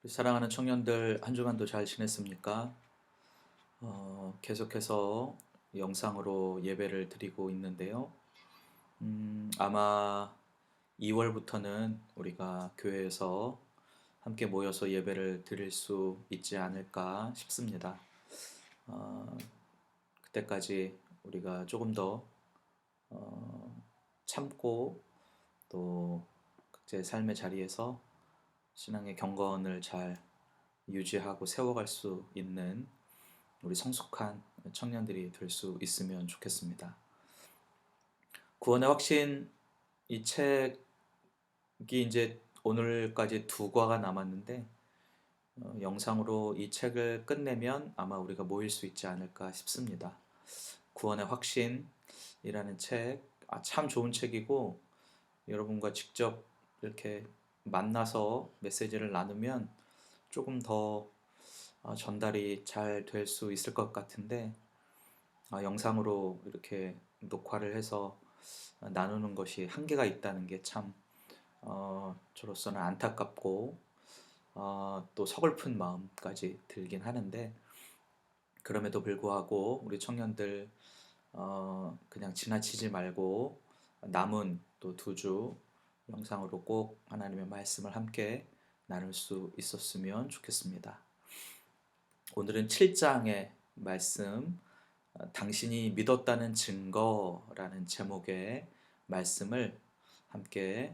사랑하는 청년들, 한 주간도 잘 지냈습니까? 계속해서 영상으로 예배를 드리고 있는데요. 아마 2월부터는 우리가 교회에서 함께 모여서 예배를 드릴 수 있지 않을까 싶습니다. 어, 그때까지 우리가 조금 더 참고 또 각자의 삶의 자리에서 신앙의 경건을 잘 유지하고 세워갈 수 있는 우리 성숙한 청년들이 될 수 있으면 좋겠습니다. 구원의 확신, 이 책이 이제 오늘까지 두 과가 남았는데 영상으로 이 책을 끝내면 아마 우리가 모일 수 있지 않을까 싶습니다. 구원의 확신이라는 책, 참 좋은 책이고 여러분과 직접 이렇게 만나서 메시지를 나누면 조금 더 전달이 잘 될 수 있을 것 같은데 영상으로 이렇게 녹화를 해서 나누는 것이 한계가 있다는 게 참 저로서는 안타깝고 또 서글픈 마음까지 들긴 하는데 그럼에도 불구하고 우리 청년들 그냥 지나치지 말고 남은 또 두 주 영상으로 꼭 하나님의 말씀을 함께 나눌 수 있었으면 좋겠습니다. 오늘은 7장의 말씀 당신이 믿었다는 증거라는 제목의 말씀을 함께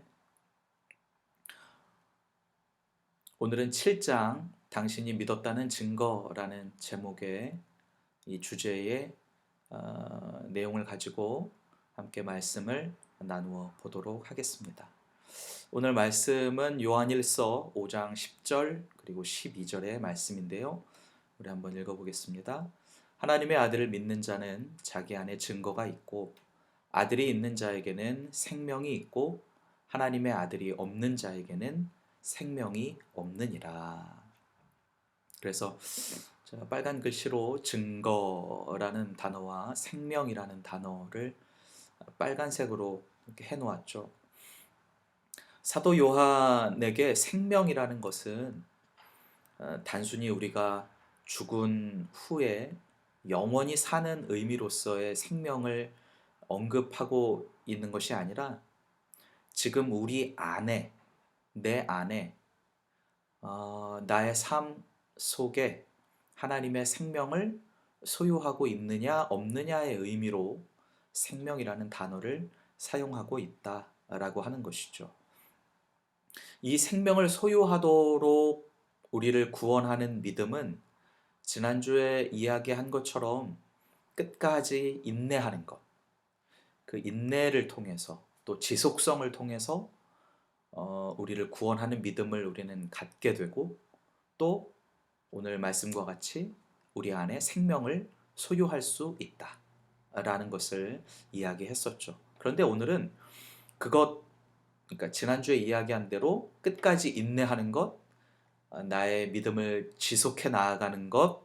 오늘은 7장 당신이 믿었다는 증거라는 제목의 이 주제의 내용을 가지고 함께 말씀을 나누어 보도록 하겠습니다. 오늘 말씀은 요한일서 5장 10절 그리고 12절의 말씀인데요. 우리 한번 읽어보겠습니다. 하나님의 아들을 믿는 자는 자기 안에 증거가 있고 아들이 있는 자에게는 생명이 있고 하나님의 아들이 없는 자에게는 생명이 없느니라. 그래서 제가 빨간 글씨로 증거라는 단어와 생명이라는 단어를 빨간색으로 이렇게 해놓았죠. 사도 요한에게 생명이라는 것은 단순히 우리가 죽은 후에 영원히 사는 의미로서의 생명을 언급하고 있는 것이 아니라 지금 우리 안에, 내 안에 나의 삶 속에 하나님의 생명을 소유하고 있느냐 없느냐의 의미로 생명이라는 단어를 사용하고 있다라고 하는 것이죠. 이 생명을 소유하도록 우리를 구원하는 믿음은 지난주에 이야기한 것처럼 끝까지 인내하는 것, 그 인내를 통해서 또 지속성을 통해서 우리를 구원하는 믿음을 우리는 갖게 되고 또 오늘 말씀과 같이 우리 안에 생명을 소유할 수 있다라는 것을 이야기했었죠. 그런데 오늘은 그러니까 지난주에 이야기한 대로 끝까지 인내하는 것, 나의 믿음을 지속해 나아가는 것,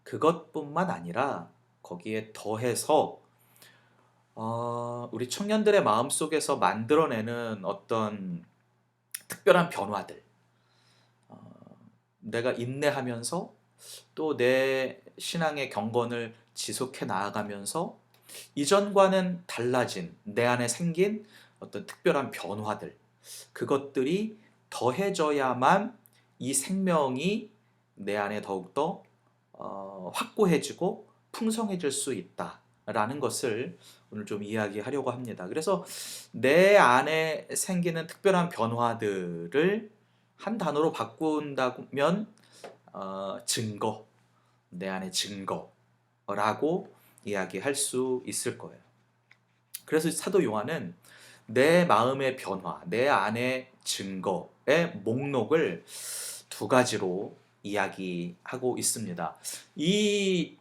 그것뿐만 아니라 거기에 더해서 우리 청년들의 마음속에서 만들어내는 어떤 특별한 변화들, 내가 인내하면서 또 내 신앙의 경건을 지속해 나아가면서 이전과는 달라진 내 안에 생긴 어떤 특별한 변화들, 그것들이 더해져야만 이 생명이 내 안에 더욱더 확고해지고 풍성해질 수 있다라는 것을 오늘 좀 이야기하려고 합니다. 그래서 내 안에 생기는 특별한 변화들을 한 단어로 바꾼다면 증거, 내 안의 증거라고 이야기할 수 있을 거예요. 그래서 사도 요한은 내 마음의 변화, 내 안의 증거의 목록을 두 가지로 이야기하고 있습니다. 이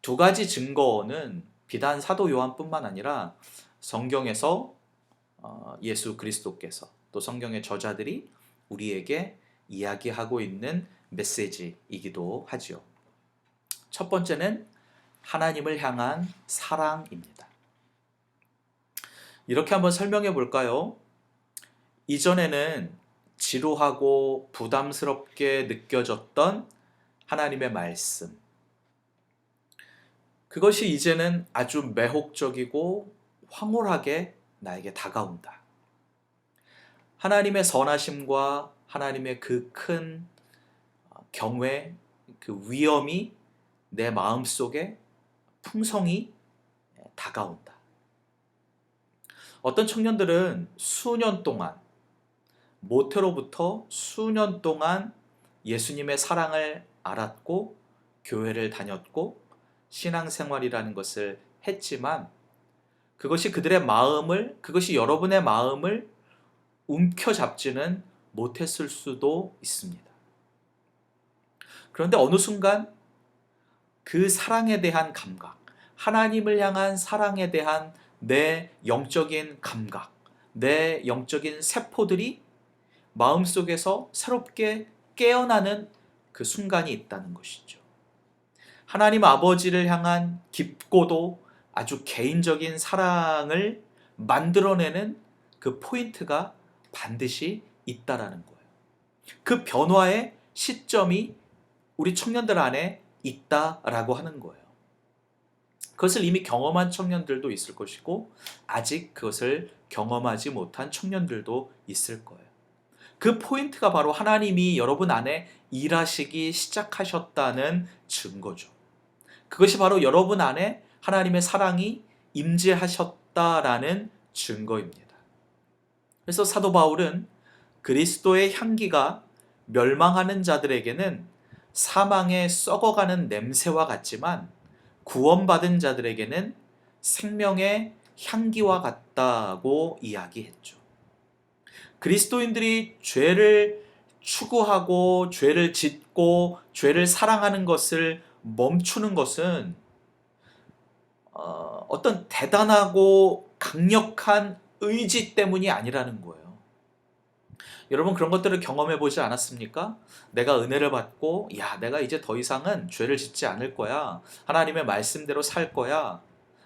두 가지 증거는 비단 사도 요한뿐만 아니라 성경에서 예수 그리스도께서 또 성경의 저자들이 우리에게 이야기하고 있는 메시지이기도 하지요. 첫 번째는 하나님을 향한 사랑입니다. 이렇게 한번 설명해 볼까요? 이전에는 지루하고 부담스럽게 느껴졌던 하나님의 말씀, 그것이 이제는 아주 매혹적이고 황홀하게 나에게 다가온다. 하나님의 선하심과 하나님의 그 큰 경외, 그 위엄이 내 마음속에 풍성히 다가온다. 어떤 청년들은 수년 동안, 모태로부터 수년 동안 예수님의 사랑을 알았고 교회를 다녔고 신앙생활이라는 것을 했지만 그것이 그들의 마음을, 그것이 여러분의 마음을 움켜잡지는 못했을 수도 있습니다. 그런데 어느 순간 그 사랑에 대한 감각, 하나님을 향한 사랑에 대한 내 영적인 감각, 내 영적인 세포들이 마음속에서 새롭게 깨어나는 그 순간이 있다는 것이죠. 하나님 아버지를 향한 깊고도 아주 개인적인 사랑을 만들어내는 그 포인트가 반드시 있다라는 거예요. 그 변화의 시점이 우리 청년들 안에 있다라고 하는 거예요. 그것을 이미 경험한 청년들도 있을 것이고 아직 그것을 경험하지 못한 청년들도 있을 거예요. 그 포인트가 바로 하나님이 여러분 안에 일하시기 시작하셨다는 증거죠. 그것이 바로 여러분 안에 하나님의 사랑이 임재하셨다라는 증거입니다. 그래서 사도 바울은 그리스도의 향기가 멸망하는 자들에게는 사망에 썩어가는 냄새와 같지만 구원받은 자들에게는 생명의 향기와 같다고 이야기했죠. 그리스도인들이 죄를 추구하고 죄를 짓고 죄를 사랑하는 것을 멈추는 것은 어떤 대단하고 강력한 의지 때문이 아니라는 거예요. 여러분 그런 것들을 경험해 보지 않았습니까? 내가 은혜를 받고 내가 이제 더 이상은 죄를 짓지 않을 거야. 하나님의 말씀대로 살 거야.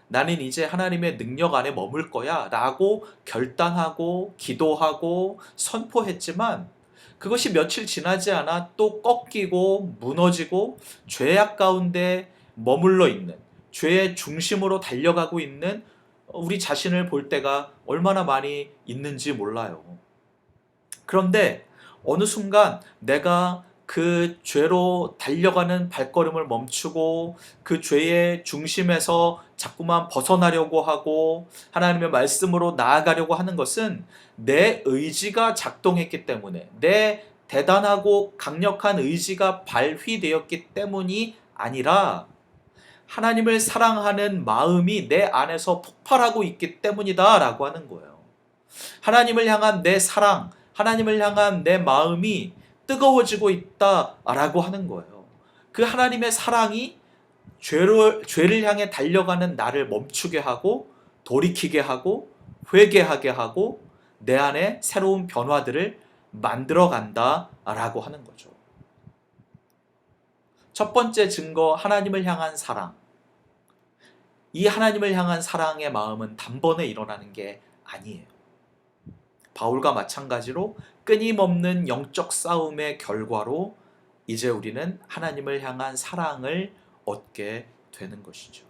나는 이제 하나님의 능력 안에 머물 거야 라고 결단하고 기도하고 선포했지만 그것이 며칠 지나지 않아 또 꺾이고 무너지고 죄악 가운데 머물러 있는, 죄의 중심으로 달려가고 있는 우리 자신을 볼 때가 얼마나 많이 있는지 몰라요. 그런데 어느 순간 내가 그 죄로 달려가는 발걸음을 멈추고 그 죄의 중심에서 자꾸만 벗어나려고 하고 하나님의 말씀으로 나아가려고 하는 것은 내 의지가 작동했기 때문에, 내 대단하고 강력한 의지가 발휘되었기 때문이 아니라 하나님을 사랑하는 마음이 내 안에서 폭발하고 있기 때문이다 라고 하는 거예요. 하나님을 향한 내 사랑, 하나님을 향한 내 마음이 뜨거워지고 있다라고 하는 거예요. 그 하나님의 사랑이 죄를 향해 달려가는 나를 멈추게 하고 돌이키게 하고 회개하게 하고 내 안에 새로운 변화들을 만들어 간다라고 하는 거죠. 첫 번째 증거, 하나님을 향한 사랑. 이 하나님을 향한 사랑의 마음은 단번에 일어나는 게 아니에요. 바울과 마찬가지로 끊임없는 영적 싸움의 결과로 이제 우리는 하나님을 향한 사랑을 얻게 되는 것이죠.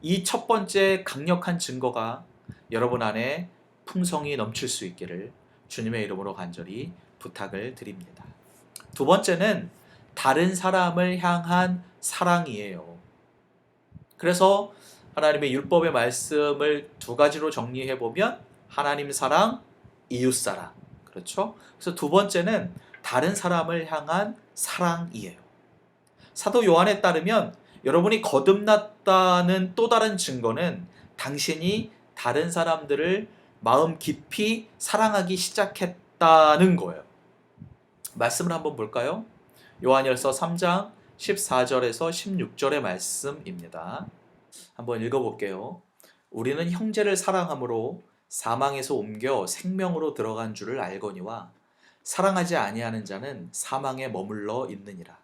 이 첫 번째 강력한 증거가 여러분 안에 풍성이 넘칠 수 있기를 주님의 이름으로 간절히 부탁을 드립니다. 두 번째는 다른 사람을 향한 사랑이에요. 그래서 하나님의 율법의 말씀을 두 가지로 정리해 보면 하나님 사랑, 이웃 사랑. 그렇죠? 그래서 두 번째는 다른 사람을 향한 사랑이에요. 사도 요한에 따르면 여러분이 거듭났다는 또 다른 증거는 당신이 다른 사람들을 마음 깊이 사랑하기 시작했다는 거예요. 말씀을 한번 볼까요? 요한일서 3장 14절에서 16절의 말씀입니다. 한번 읽어볼게요. 우리는 형제를 사랑함으로 사망에서 옮겨 생명으로 들어간 줄을 알거니와 사랑하지 아니하는 자는 사망에 머물러 있느니라.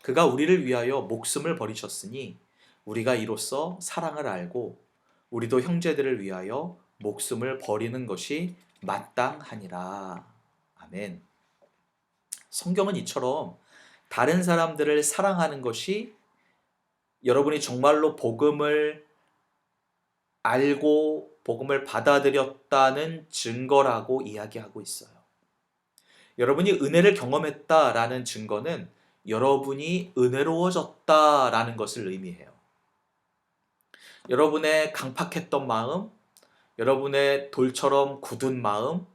그가 우리를 위하여 목숨을 버리셨으니 우리가 이로써 사랑을 알고 우리도 형제들을 위하여 목숨을 버리는 것이 마땅하니라. 아멘. 성경은 이처럼 다른 사람들을 사랑하는 것이 여러분이 정말로 복음을 알고 복음을 받아들였다는 증거라고 이야기하고 있어요. 여러분이 은혜를 경험했다라는 증거는 여러분이 은혜로워졌다라는 것을 의미해요. 여러분의 강팍했던 마음, 여러분의 돌처럼 굳은 마음,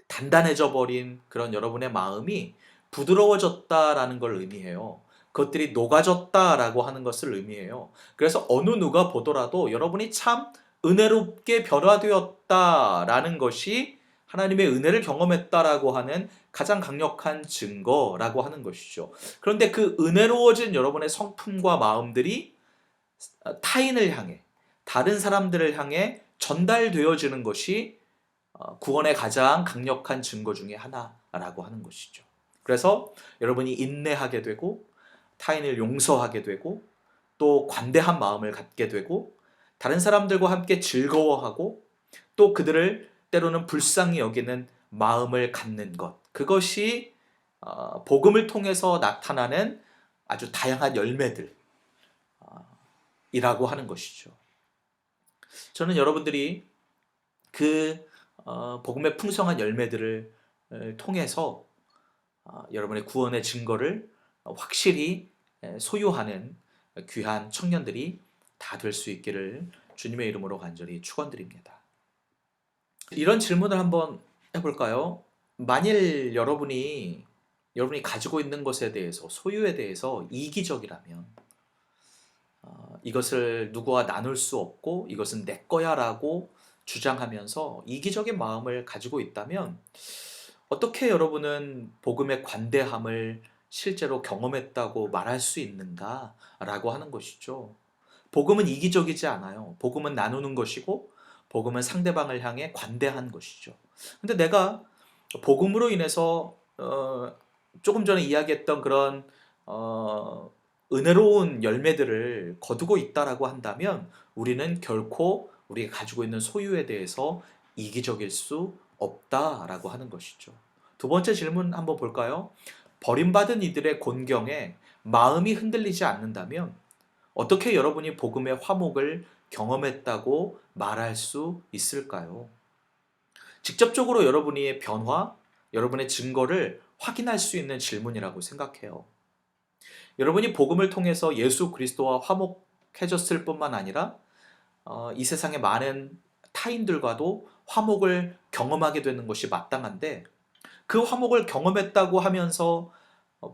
단단해져 버린 그런 여러분의 마음이 부드러워졌다라는 걸 의미해요. 그것들이 녹아졌다라고 하는 것을 의미해요. 그래서 어느 누가 보더라도 여러분이 참 은혜롭게 변화되었다라는 것이 하나님의 은혜를 경험했다라고 하는 가장 강력한 증거라고 하는 것이죠. 그런데 그 은혜로워진 여러분의 성품과 마음들이 타인을 향해, 다른 사람들을 향해 전달되어지는 것이 구원의 가장 강력한 증거 중에 하나라고 하는 것이죠. 그래서 여러분이 인내하게 되고 타인을 용서하게 되고 또 관대한 마음을 갖게 되고 다른 사람들과 함께 즐거워하고 또 그들을 때로는 불쌍히 여기는 마음을 갖는 것, 그것이 복음을 통해서 나타나는 아주 다양한 열매들이라고 하는 것이죠. 저는 여러분들이 그 복음의 풍성한 열매들을 통해서 여러분의 구원의 증거를 확실히 소유하는 귀한 청년들이 다 될 수 있기를 주님의 이름으로 간절히 축원드립니다. 이런 질문을 한번 해볼까요? 만일 여러분이 가지고 있는 것에 대해서, 소유에 대해서 이기적이라면, 이것을 누구와 나눌 수 없고 이것은 내 거야라고 주장하면서 이기적인 마음을 가지고 있다면 어떻게 여러분은 복음의 관대함을 실제로 경험했다고 말할 수 있는가라고 하는 것이죠. 복음은 이기적이지 않아요. 복음은 나누는 것이고 복음은 상대방을 향해 관대한 것이죠. 근데 내가 복음으로 인해서 조금 전에 이야기했던 그런 은혜로운 열매들을 거두고 있다라고 한다면 우리는 결코 우리가 가지고 있는 소유에 대해서 이기적일 수 없다라고 하는 것이죠. 두 번째 질문 한번 볼까요? 버림받은 이들의 곤경에 마음이 흔들리지 않는다면 어떻게 여러분이 복음의 화목을 경험했다고 말할 수 있을까요? 직접적으로 여러분의 변화, 여러분의 증거를 확인할 수 있는 질문이라고 생각해요. 여러분이 복음을 통해서 예수 그리스도와 화목해졌을 뿐만 아니라 이 세상의 많은 타인들과도 화목을 경험하게 되는 것이 마땅한데 그 화목을 경험했다고 하면서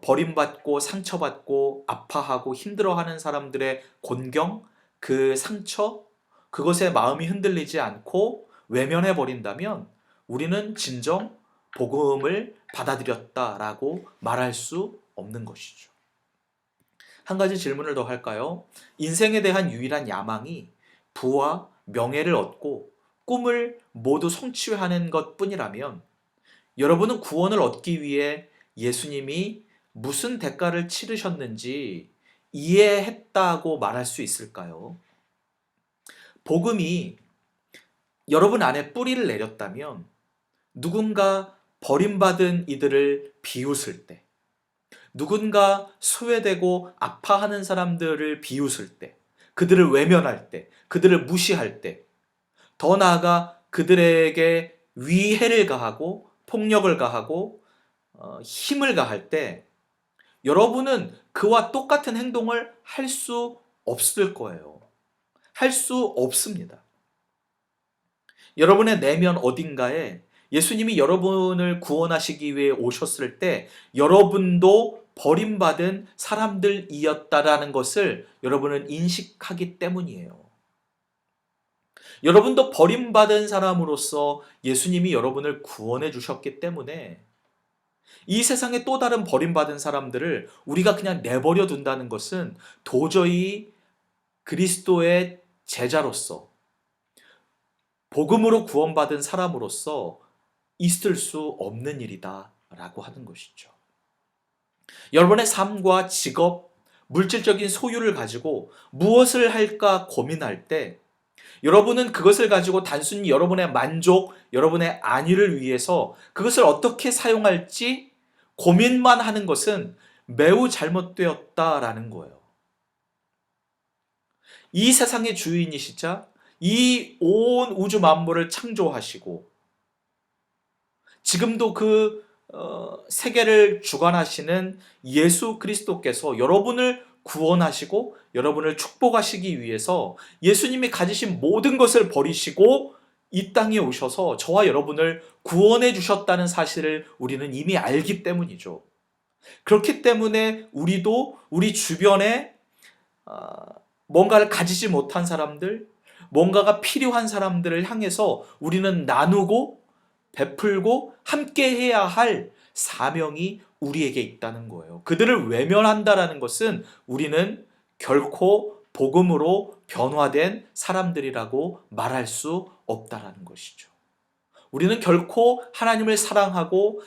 버림받고 상처받고 아파하고 힘들어하는 사람들의 곤경, 그 상처, 그것에 마음이 흔들리지 않고 외면해 버린다면 우리는 진정 복음을 받아들였다라고 말할 수 없는 것이죠. 한 가지 질문을 더 할까요? 인생에 대한 유일한 야망이 부와 명예를 얻고 꿈을 모두 성취하는 것뿐이라면 여러분은 구원을 얻기 위해 예수님이 무슨 대가를 치르셨는지 이해했다고 말할 수 있을까요? 복음이 여러분 안에 뿌리를 내렸다면 누군가 버림받은 이들을 비웃을 때, 누군가 소외되고 아파하는 사람들을 비웃을 때, 그들을 외면할 때, 그들을 무시할 때, 더 나아가 그들에게 위해를 가하고 폭력을 가하고 힘을 가할 때 여러분은 그와 똑같은 행동을 할 수 없을 거예요. 할 수 없습니다. 여러분의 내면 어딘가에 예수님이 여러분을 구원하시기 위해 오셨을 때 여러분도 버림받은 사람들이었다라는 것을 여러분은 인식하기 때문이에요. 여러분도 버림받은 사람으로서 예수님이 여러분을 구원해 주셨기 때문에 이 세상에 또 다른 버림받은 사람들을 우리가 그냥 내버려 둔다는 것은 도저히 그리스도의 제자로서 복음으로 구원받은 사람으로서 있을 수 없는 일이다 라고 하는 것이죠. 여러분의 삶과 직업, 물질적인 소유를 가지고 무엇을 할까 고민할 때 여러분은 그것을 가지고 단순히 여러분의 만족, 여러분의 안위를 위해서 그것을 어떻게 사용할지 고민만 하는 것은 매우 잘못되었다라는 거예요. 이 세상의 주인이시자 이 온 우주 만물을 창조하시고 지금도 그 세계를 주관하시는 예수 그리스도께서 여러분을 구원하시고 여러분을 축복하시기 위해서 예수님이 가지신 모든 것을 버리시고 이 땅에 오셔서 저와 여러분을 구원해 주셨다는 사실을 우리는 이미 알기 때문이죠. 그렇기 때문에 우리도 우리 주변에 뭔가를 가지지 못한 사람들, 뭔가가 필요한 사람들을 향해서 우리는 나누고 베풀고 함께 해야 할 사명이 우리에게 있다는 거예요. 그들을 외면한다라는 것은 우리는 결코 복음으로 변화된 사람들이라고 말할 수 없다라는 것이죠. 우리는 결코 하나님을 사랑하고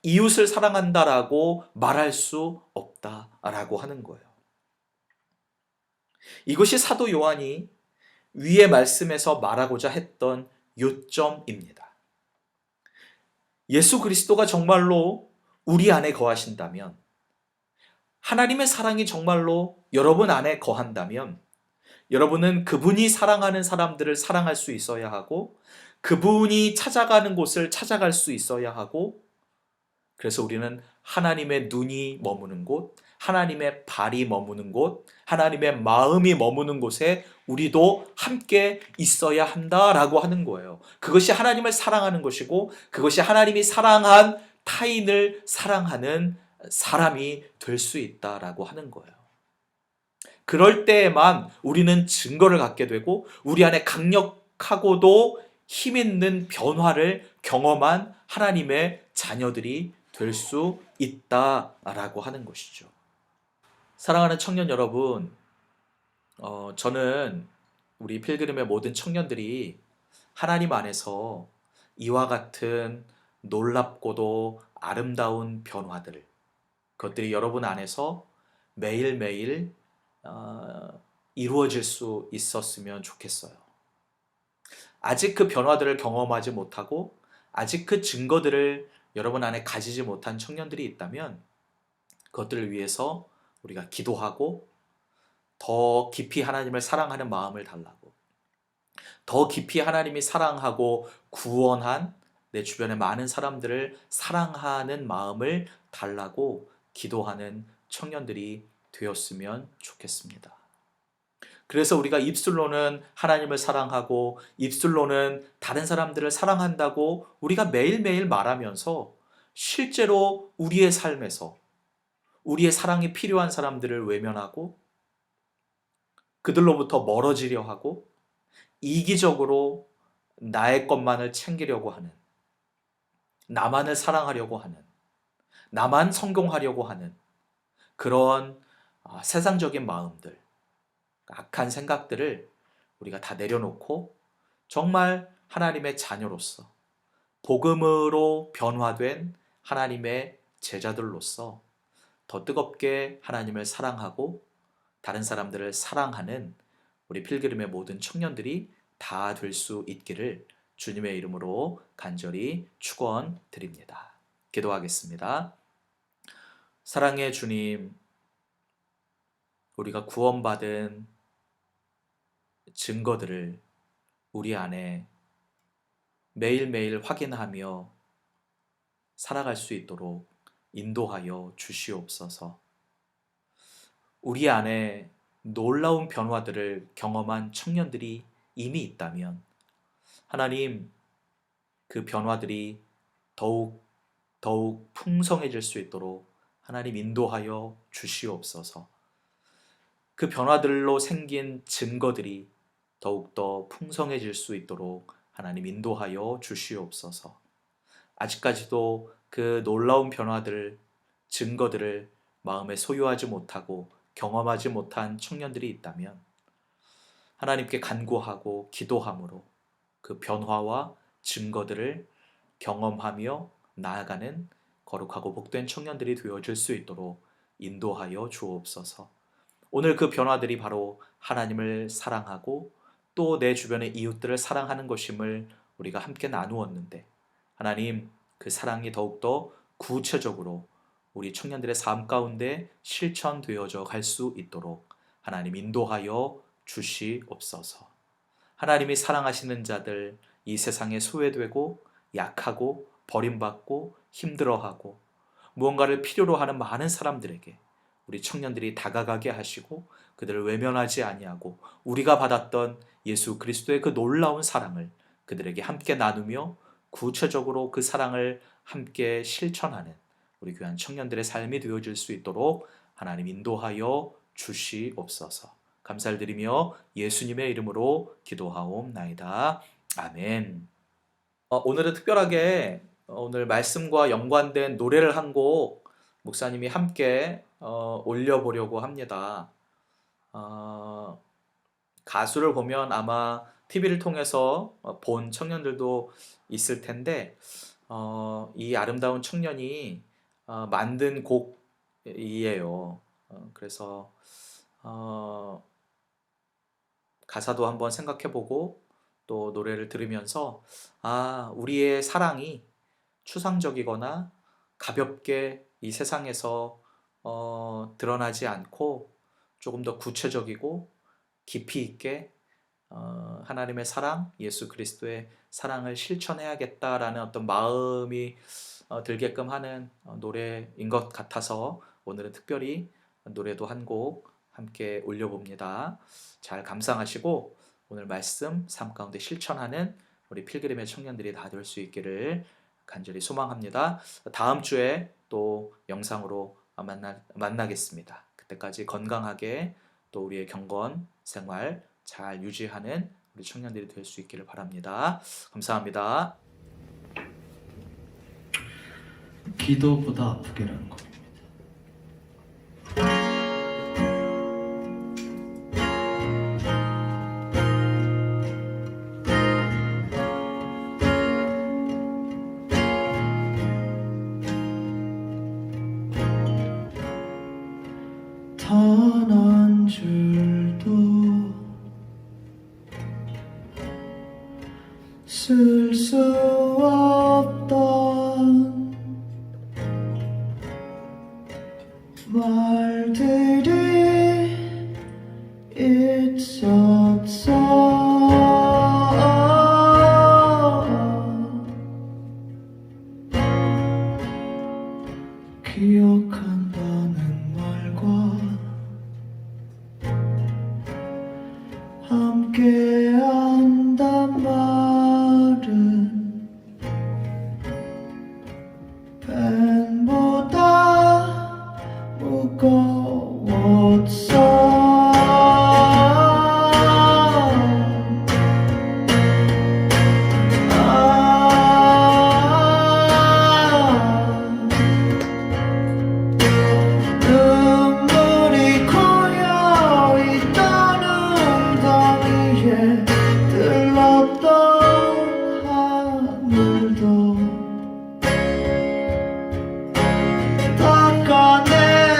이웃을 사랑한다라고 말할 수 없다라고 하는 거예요. 이것이 사도 요한이 위의 말씀에서 말하고자 했던 요점입니다. 예수 그리스도가 정말로 우리 안에 거하신다면, 하나님의 사랑이 정말로 여러분 안에 거한다면, 여러분은 그분이 사랑하는 사람들을 사랑할 수 있어야 하고, 그분이 찾아가는 곳을 찾아갈 수 있어야 하고, 그래서 우리는 하나님의 눈이 머무는 곳, 하나님의 발이 머무는 곳, 하나님의 마음이 머무는 곳에 우리도 함께 있어야 한다라고 하는 거예요. 그것이 하나님을 사랑하는 것이고 그것이 하나님이 사랑한 타인을 사랑하는 사람이 될 수 있다라고 하는 거예요. 그럴 때에만 우리는 증거를 갖게 되고 우리 안에 강력하고도 힘 있는 변화를 경험한 하나님의 자녀들이 될 수 있다라고 하는 것이죠. 사랑하는 청년 여러분, 저는 우리 필그림의 모든 청년들이 하나님 안에서 이와 같은 놀랍고도 아름다운 변화들, 그것들이 여러분 안에서 매일매일 이루어질 수 있었으면 좋겠어요. 아직 그 변화들을 경험하지 못하고 아직 그 증거들을 여러분 안에 가지지 못한 청년들이 있다면 그것들을 위해서 우리가 기도하고 더 깊이 하나님을 사랑하는 마음을 달라고, 더 깊이 하나님이 사랑하고 구원한 내 주변의 많은 사람들을 사랑하는 마음을 달라고 기도하는 청년들이 되었으면 좋겠습니다. 그래서 우리가 입술로는 하나님을 사랑하고 입술로는 다른 사람들을 사랑한다고 우리가 매일매일 말하면서 실제로 우리의 삶에서 우리의 사랑이 필요한 사람들을 외면하고 그들로부터 멀어지려 하고 이기적으로 나의 것만을 챙기려고 하는, 나만을 사랑하려고 하는, 나만 성공하려고 하는 그런 세상적인 마음들, 악한 생각들을 우리가 다 내려놓고 정말 하나님의 자녀로서 복음으로 변화된 하나님의 제자들로서 더 뜨겁게 하나님을 사랑하고 다른 사람들을 사랑하는 우리 필그림의 모든 청년들이 다 될 수 있기를 주님의 이름으로 간절히 축원드립니다. 기도하겠습니다. 사랑의 주님, 우리가 구원받은 증거들을 우리 안에 매일매일 확인하며 살아갈 수 있도록 인도하여 주시옵소서. 우리 안에 놀라운 변화들을 경험한 청년들이 이미 있다면 하나님, 그 변화들이 더욱 풍성해질 수 있도록 하나님 인도하여 주시옵소서. 그 변화들로 생긴 증거들이 더욱더 풍성해질 수 있도록 하나님 인도하여 주시옵소서. 아직까지도 그 놀라운 변화들, 증거들을 마음에 소유하지 못하고 경험하지 못한 청년들이 있다면 하나님께 간구하고 기도함으로 그 변화와 증거들을 경험하며 나아가는 거룩하고 복된 청년들이 되어질 수 있도록 인도하여 주옵소서. 오늘 그 변화들이 바로 하나님을 사랑하고 또 내 주변의 이웃들을 사랑하는 것임을 우리가 함께 나누었는데, 하나님, 그 사랑이 더욱더 구체적으로 우리 청년들의 삶 가운데 실천되어져 갈 수 있도록 하나님 인도하여 주시옵소서. 하나님이 사랑하시는 자들, 이 세상에 소외되고 약하고 버림받고 힘들어하고 무언가를 필요로 하는 많은 사람들에게 우리 청년들이 다가가게 하시고 그들을 외면하지 아니하고 우리가 받았던 예수 그리스도의 그 놀라운 사랑을 그들에게 함께 나누며 구체적으로 그 사랑을 함께 실천하는 우리 귀한 청년들의 삶이 되어질 수 있도록 하나님 인도하여 주시옵소서. 감사를 드리며 예수님의 이름으로 기도하옵나이다. 아멘. 오늘은 특별하게 오늘 말씀과 연관된 노래를 한 곡 목사님이 함께 올려보려고 합니다. 가수를 보면 아마 TV를 통해서 본 청년들도 있을 텐데 이 아름다운 청년이 만든 곡이에요. 그래서 가사도 한번 생각해보고 또 노래를 들으면서 우리의 사랑이 추상적이거나 가볍게 이 세상에서 드러나지 않고 조금 더 구체적이고 깊이 있게 하나님의 사랑, 예수 그리스도의 사랑을 실천해야겠다라는 어떤 마음이 들게끔 하는 노래인 것 같아서 오늘은 특별히 노래도 한 곡 함께 올려봅니다. 잘 감상하시고 오늘 말씀 삶 가운데 실천하는 우리 필그림의 청년들이 다 될 수 있기를 간절히 소망합니다. 다음 주에 또 영상으로 만나겠습니다. 그때까지 건강하게 또 우리의 경건 생활 잘 유지하는 우리 청년들이 될 수 있기를 바랍니다. 감사합니다. 기도보다 아프게라는 겁니다. 단 한 줄도 쓸 수 없던 말들이 있었어. 기억한다는 말과 함께한단 말은 펜보다 무거웠어. 눈물이 고여있던 웅덩이에 들렀던 하늘도 닦아내버리면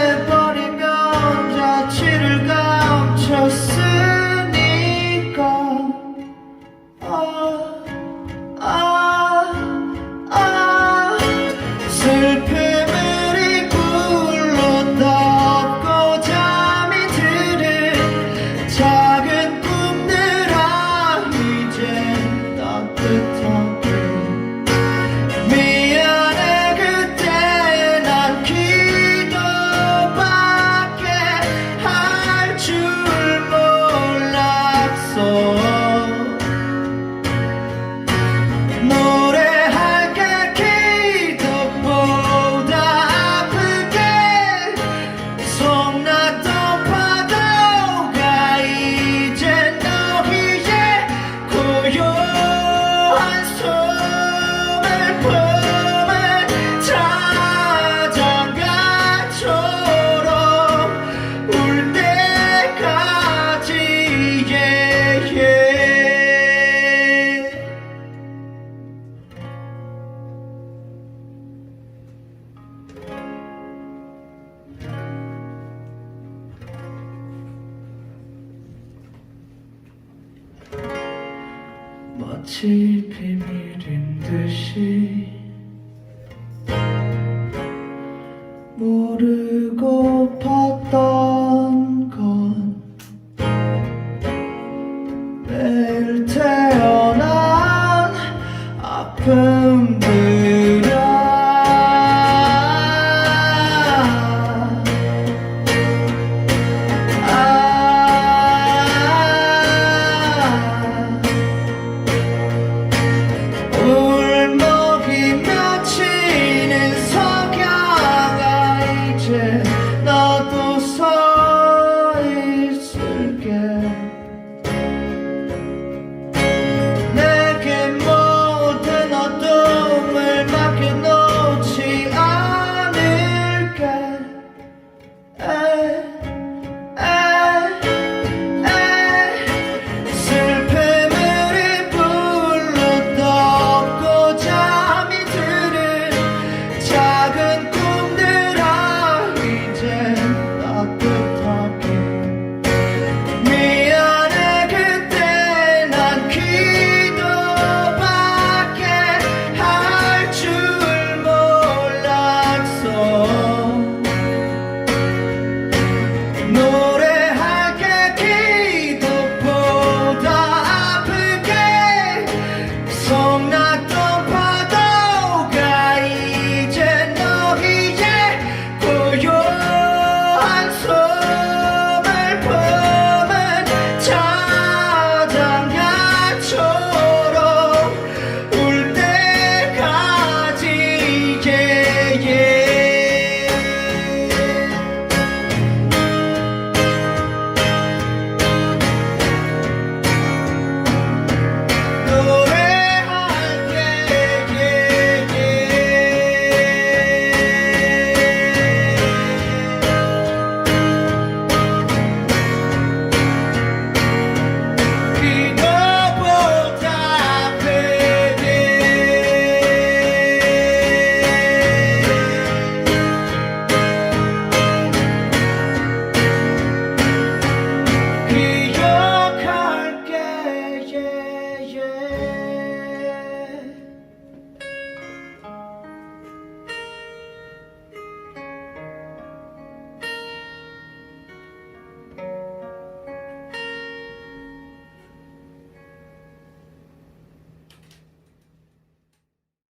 마치 비밀인 듯이 모르고